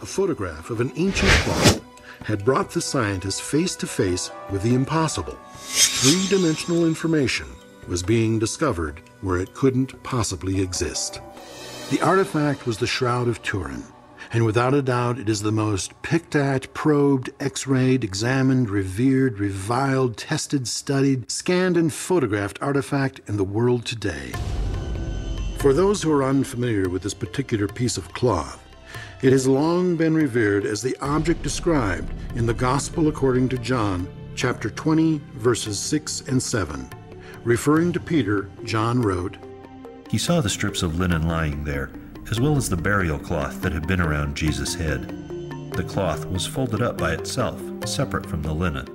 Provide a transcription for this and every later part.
a photograph of an ancient cloth had brought the scientists face to face with the impossible. Three-dimensional information was being discovered where it couldn't possibly exist. The artifact was the Shroud of Turin, and without a doubt it is the most picked at, probed, x-rayed, examined, revered, reviled, tested, studied, scanned, and photographed artifact in the world today. For those who are unfamiliar with this particular piece of cloth, it has long been revered as the object described in the Gospel according to John, chapter 20, verses 6 and 7. Referring to Peter, John wrote, "He saw the strips of linen lying there, as well as the burial cloth that had been around Jesus' head. The cloth was folded up by itself, separate from the linen."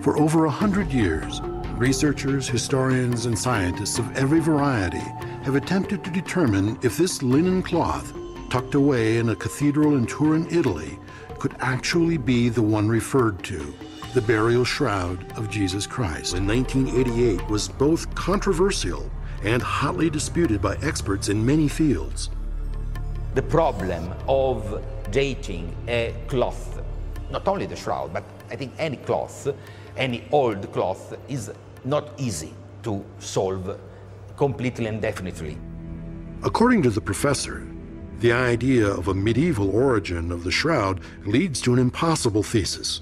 For over 100 years, researchers, historians, and scientists of every variety have attempted to determine if this linen cloth, tucked away in a cathedral in Turin, Italy, could actually be the one referred to, the burial shroud of Jesus Christ. In 1988 was both controversial and hotly disputed by experts in many fields. The problem of dating a cloth, not only the shroud, but I think any cloth, any old cloth, is not easy to solve completely and definitely. According to the professor, the idea of a medieval origin of the shroud leads to an impossible thesis.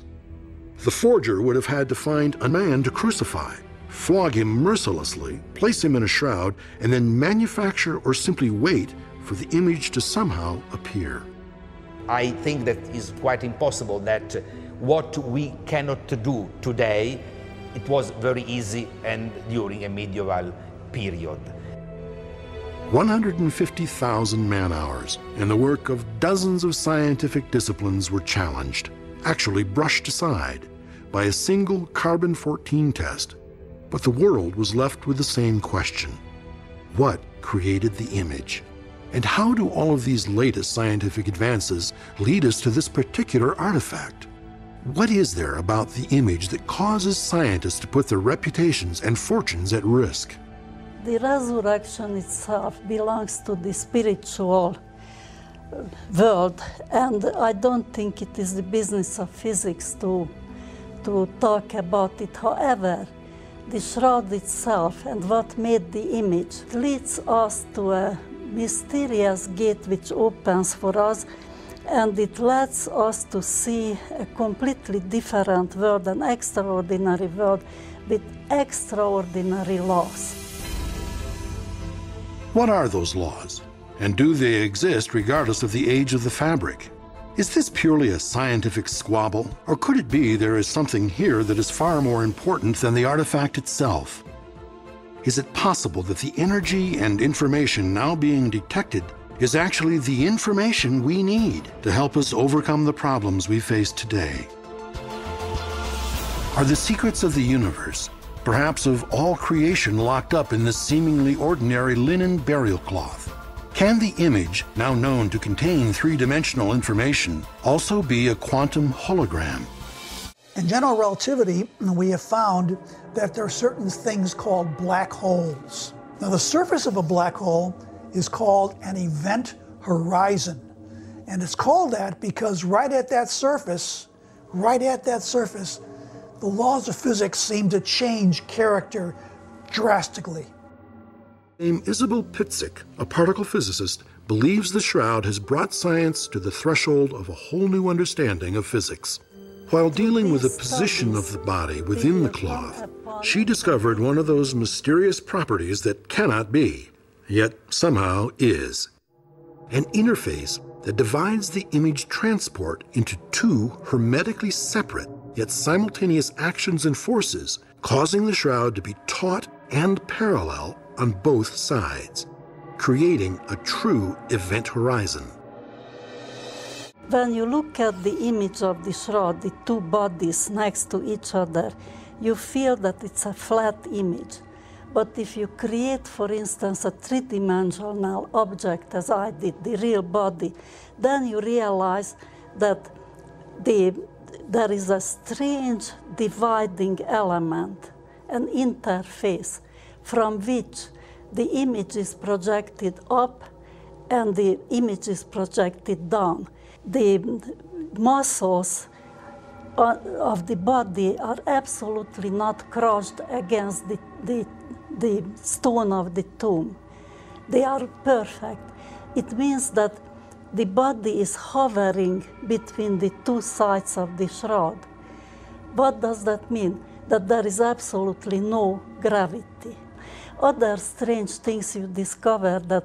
The forger would have had to find a man to crucify, flog him mercilessly, place him in a shroud, and then manufacture or simply wait for the image to somehow appear. I think that is quite impossible, that what we cannot do today, it was very easy and during a medieval period. 150,000 man-hours and the work of dozens of scientific disciplines were challenged, actually brushed aside, by a single carbon-14 test. But the world was left with the same question. What created the image? And how do all of these latest scientific advances lead us to this particular artifact? What is there about the image that causes scientists to put their reputations and fortunes at risk? The resurrection itself belongs to the spiritual world, and I don't think it is the business of physics to talk about it. However, the shroud itself and what made the image leads us to a mysterious gate which opens for us, and it lets us to see a completely different world, an extraordinary world with extraordinary laws. What are those laws? And do they exist regardless of the age of the fabric? Is this purely a scientific squabble, or could it be there is something here that is far more important than the artifact itself? Is it possible that the energy and information now being detected is actually the information we need to help us overcome the problems we face today? Are the secrets of the universe, perhaps of all creation, locked up in this seemingly ordinary linen burial cloth? Can the image, now known to contain three-dimensional information, also be a quantum hologram? In general relativity, we have found that there are certain things called black holes. Now, the surface of a black hole is called an event horizon. And it's called that because right at that surface, the laws of physics seem to change character drastically. Isabel Piczek, a particle physicist, believes the shroud has brought science to the threshold of a whole new understanding of physics. While dealing with the position of the body within the cloth, she discovered one of those mysterious properties that cannot be, yet somehow is. An interface that divides the image transport into two hermetically separate yet simultaneous actions and forces, causing the shroud to be taut and parallel on both sides, creating a true event horizon. When you look at the image of the shroud, the two bodies next to each other, you feel that it's a flat image. But if you create, for instance, a three-dimensional object, as I did, the real body, then you realize that there is a strange dividing element, an interface, from which the image is projected up and the image is projected down. The muscles of the body are absolutely not crushed against the stone of the tomb. They are perfect. It means that the body is hovering between the two sides of the shroud. What does that mean? That there is absolutely no gravity. Other strange things you discover that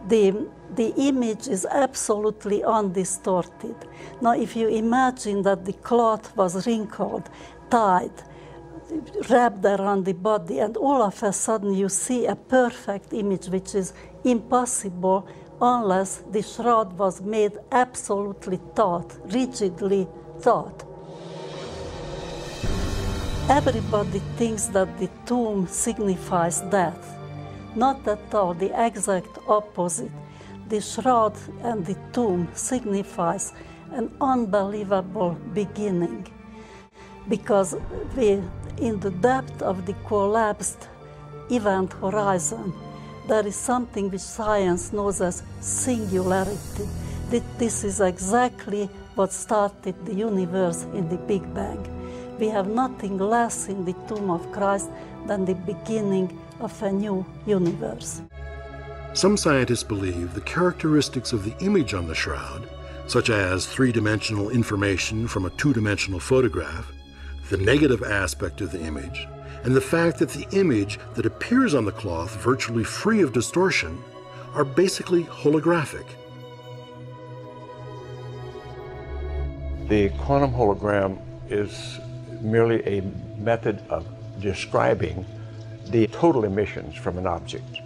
the image is absolutely undistorted. Now, if you imagine that the cloth was wrinkled, tied, wrapped around the body, and all of a sudden you see a perfect image, which is impossible unless the shroud was made absolutely taut, rigidly taut. Everybody thinks that the tomb signifies death. Not at all, the exact opposite. The shroud and the tomb signifies an unbelievable beginning, because in the depth of the collapsed event horizon, there is something which science knows as singularity. This is exactly what started the universe in the Big Bang. We have nothing less in the tomb of Christ than the beginning of a new universe. Some scientists believe the characteristics of the image on the shroud, such as three-dimensional information from a two-dimensional photograph, the negative aspect of the image, and the fact that the image that appears on the cloth, virtually free of distortion, are basically holographic. The quantum hologram is merely a method of describing the total emissions from an object.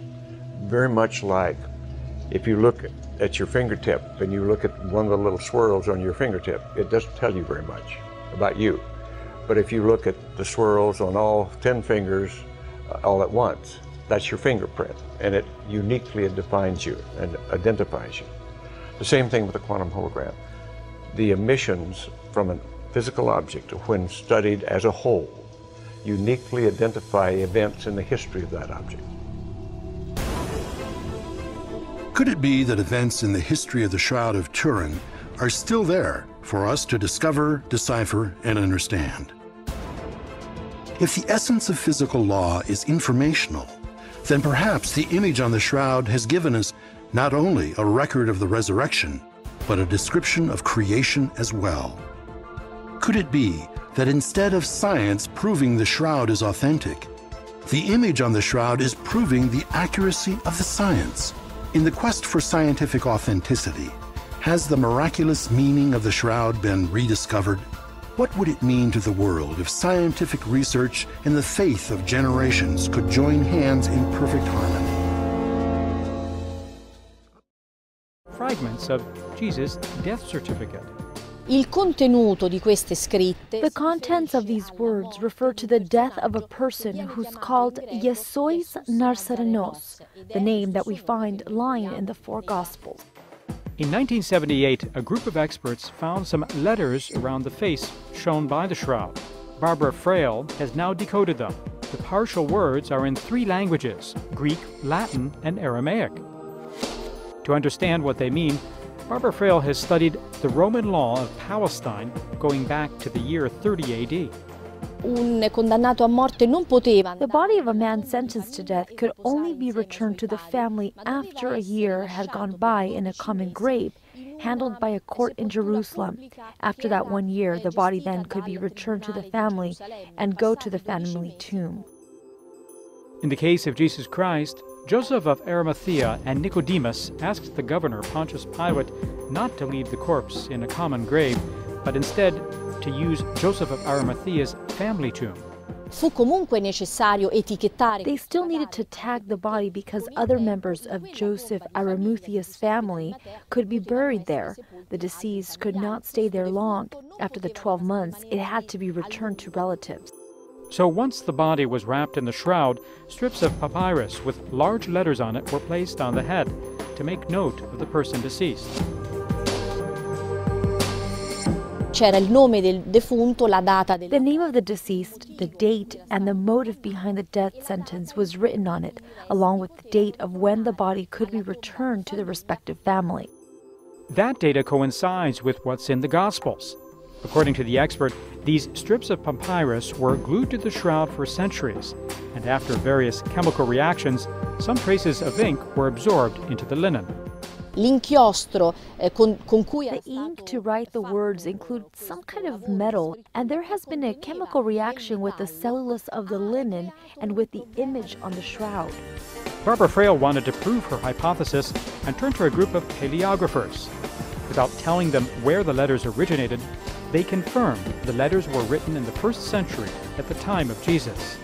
Very much like if you look at your fingertip and you look at one of the little swirls on your fingertip, it doesn't tell you very much about you. But if you look at the swirls on all 10 fingers all at once, that's your fingerprint, and it uniquely defines you and identifies you. The same thing with the quantum hologram. The emissions from a physical object, when studied as a whole, uniquely identify events in the history of that object. Could it be that events in the history of the Shroud of Turin are still there for us to discover, decipher, and understand? If the essence of physical law is informational, then perhaps the image on the shroud has given us not only a record of the resurrection, but a description of creation as well. Could it be that instead of science proving the shroud is authentic, the image on the shroud is proving the accuracy of the science? In the quest for scientific authenticity, has the miraculous meaning of the shroud been rediscovered? What would it mean to the world if scientific research and the faith of generations could join hands in perfect harmony? Fragments of Jesus' death certificate. Il contenuto di queste scritte. The contents of these words refer to the death of a person who's called Iesois Narsarenos, the name that we find lying in the four Gospels. In 1978, a group of experts found some letters around the face shown by the shroud. Barbara Frail has now decoded them. The partial words are in three languages: Greek, Latin, and Aramaic. To understand what they mean, Barbara Frail has studied the Roman law of Palestine going back to the year 30 AD. Un condannato a morte non poteva. The body of a man sentenced to death could only be returned to the family after a year had gone by in a common grave, handled by a court in Jerusalem. After that 1 year, the body then could be returned to the family and go to the family tomb. In the case of Jesus Christ, Joseph of Arimathea and Nicodemus asked the governor Pontius Pilate not to leave the corpse in a common grave, but instead to use Joseph of Arimathea's family tomb. Fu comunque necessario etichettare. They still needed to tag the body because other members of Joseph Arimathea's family could be buried there. The deceased could not stay there long. After the 12 months, it had to be returned to relatives. So once the body was wrapped in the shroud, strips of papyrus with large letters on it were placed on the head to make note of the person deceased. c'era il nome del defunto, la data del... The name of the deceased, the date, and the motive behind the death sentence was written on it, along with the date of when the body could be returned to the respective family. That data coincides with what's in the Gospels. According to the expert, these strips of papyrus were glued to the shroud for centuries, and after various chemical reactions, some traces of ink were absorbed into the linen. L'inchiostro con cui the ink to write the words include some kind of metal, and there has been a chemical reaction with the cellulose of the linen and with the image on the shroud. Barbara Frale wanted to prove her hypothesis and turned to a group of paleographers. Without telling them where the letters originated, they confirmed the letters were written in the 1st century at the time of Jesus.